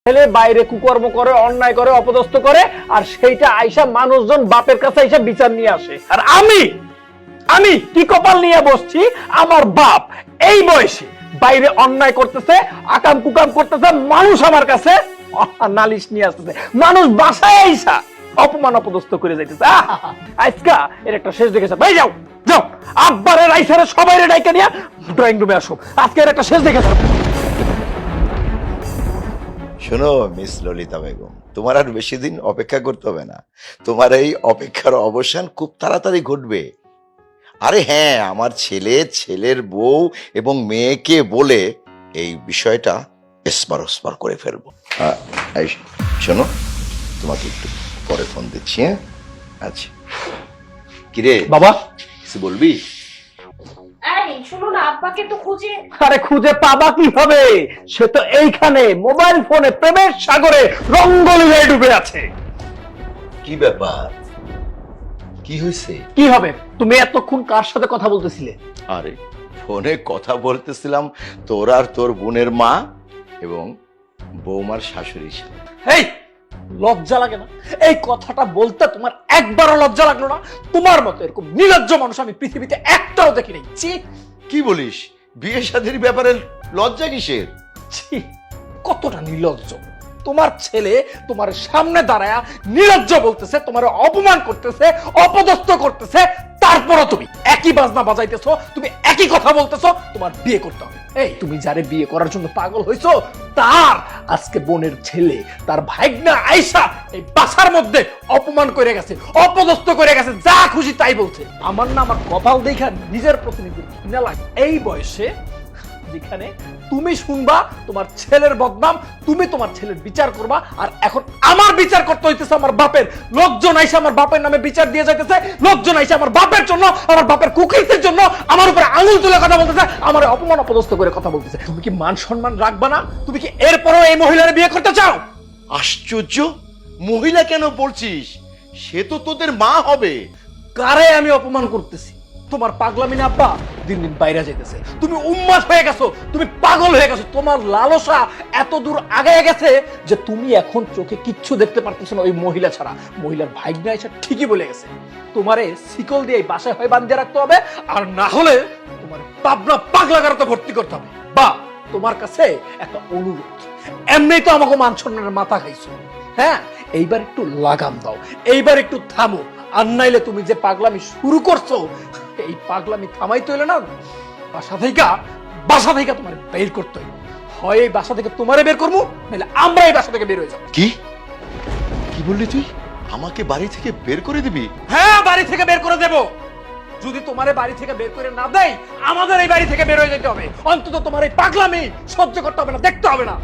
ছেলে বাইরে কুকর্ম করে, অন্যায় করে, অপদস্থ করে, আর সেইটা আইসা মানুষজন বাপের কাছে আইসা বিচার নিয়ে আসে। আর আমি কি কপাল নিয়ে বসছি, আমার বাপ এই বয়সে বাইরে অন্যায় করতেছে, আকাম কুকাম করতেছে, মানুষ আমার কাছে নালিশ নিয়ে আসতেছে, মানুষ বাসায় আইসা অপমান অপদস্থ করে যাইতেছে। আজকা এর একটা শেষ দেখেছে। ভাই যাও যাও, আব্বারে রাইসারে সবাই ডাইকা নিয়ে ড্রয়িং রুমে আসো, আজকে এর একটা শেষ দেখেছে। শোনো মিস ললিতা বেগম, তোমার আর বেশি দিন অপেক্ষা করতে হবে না। তোমার এই অপেক্ষার অবসান খুব তাড়াতাড়ি ঘটবে। আরে হ্যাঁ, আমার ছেলে, ছেলের বউ এবং মেয়েকে বলে এই বিষয়টা এসপার ওসপার করে ফেলবো। এই শোনো, তোমাকে একটু পরে ফোন দিচ্ছি। হ্যাঁ, আচ্ছা। কিরে বাবা, কিছু বলবি? শুনো না, আব্বাকে তো খুঁজে। আরে খুঁজে পাবা কিভাবে? সে তো এইখানে মোবাইল ফোনে প্রেমের সাগরে রঙ্গলীলায় ডুবে আছে। কি ব্যাপার, কি হয়েছে? কি হবে? তুমি এতক্ষণ কার সাথে কথা বলতেছিলে? আরে ফোনে কথা বলতেছিলাম তোর আর তোর বোনের মা এবং বৌমার শাশুড়ির সাথে। এই লজ্জা লাগে না? এই কথাটা বলতে তোমার একবারও লজ্জা লাগলো না? তোমার মতো এরকম নির্লজ্জ মানুষ আমি পৃথিবীতে একটাও দেখি নাই। ছি কি বলিস? বিয়ে শাদীর ব্যাপারে লজ্জা কিসের? ছি, কতটা নির্লজ্জ! তোমার ছেলে তোমার সামনে দাঁড়ায়া নির্লজ্জ বলতেছে, তোমার অপমান করতেছে, অপদস্থ করতেছে, তারপরও তুমি একই বাজনা বাজাইতেছো, তুমি একই কথা বলতেছো তোমার বিয়ে করতে হবে। এই তুমি যারে বিয়ে করার জন্য পাগল হইছো, তার আজকে বোনের ছেলে, তার ভাইগনা আয়েশা এই বাসার মধ্যে অপমান করে গেছে, অপদস্থ করে গেছে, যা খুশি তাই বলছে। আমার না আমার কপাল দেখা নিজের প্রতিনিধি কিনা লাগে। এই বয়সে যেখানে তুমি শুনবা তোমার ছেলের বদনাম, তুমি তোমার ছেলের বিচার করবা, আর এখন আমার বিচার করতে হইতেছে আমার বাপের। লোকজন আইসা আমার বাপের নামে বিচার দিয়ে যাইতেছে, লোকজন আইসা আমার বাপের জন্য, আমার বাপের কুকীর্তির জন্য আমার উপরে আঙুল তুলে কথা বলতেছে, আমার অপমান অপদস্থ করে কথা বলতেছে। তুমি কি মান সম্মান রাখবা না? তুমি কি এরপরও এই মহিলার বিয়ে করতে চাও? আশ্চর্য, মহিলা কেন বলছিস? সে তো তোদের মা হবে। কারে আমি অপমান করতেছি? তোমার পাগলামি না আব্বা দিন দিন বাইরে যাইতেছে। তুমি উন্মাদ হয়ে গেছো, তুমি পাগল হয়ে গেছো, তোমার লালসা এত দূর আগায় গেছে যে তুমি এখন চোখে কিচ্ছু দেখতে পারতেছো না ওই মহিলা ছাড়া। মহিলার ভাগ্য এসে ঠিকই বলে গেছে, তোমারে শিকল দিয়ে বাসায় হয় বাঁধিয়ে রাখতে হবে, আর না হলে তোমার পাবনা পাগলাগারতে ভর্তি করতে হবে। বা তোমার কাছে একটা অনুরোধ, এমনি তো আমাকে মান সম্মানের মাথা খাইছো, হ্যাঁ এইবার একটু লাগাম দাও, এইবার একটু থামো, আর নাইলে তুমি যে পাগলামি শুরু করছো এই পাগলামি থামাইতে হইলে না বাসা থেকে তোমার বের করতে হইল। হয় এই বাসা থেকে তোমারে বের করবো, নাহলে আমরা এই বাসা থেকে বের হয়ে যাবো। কি কি বললি তুই? আমাকে বাড়ি থেকে বের করে দিবি? হ্যাঁ, বাড়ি থেকে বের করে দেব। যদি তোমারে বাড়ি থেকে বের করে না দেয়, আমাদের এই বাড়ি থেকে বের হয়ে যেতে হবে। অন্তত তোমার এই পাগলামি সহ্য করতে হবে না, দেখতে হবে না।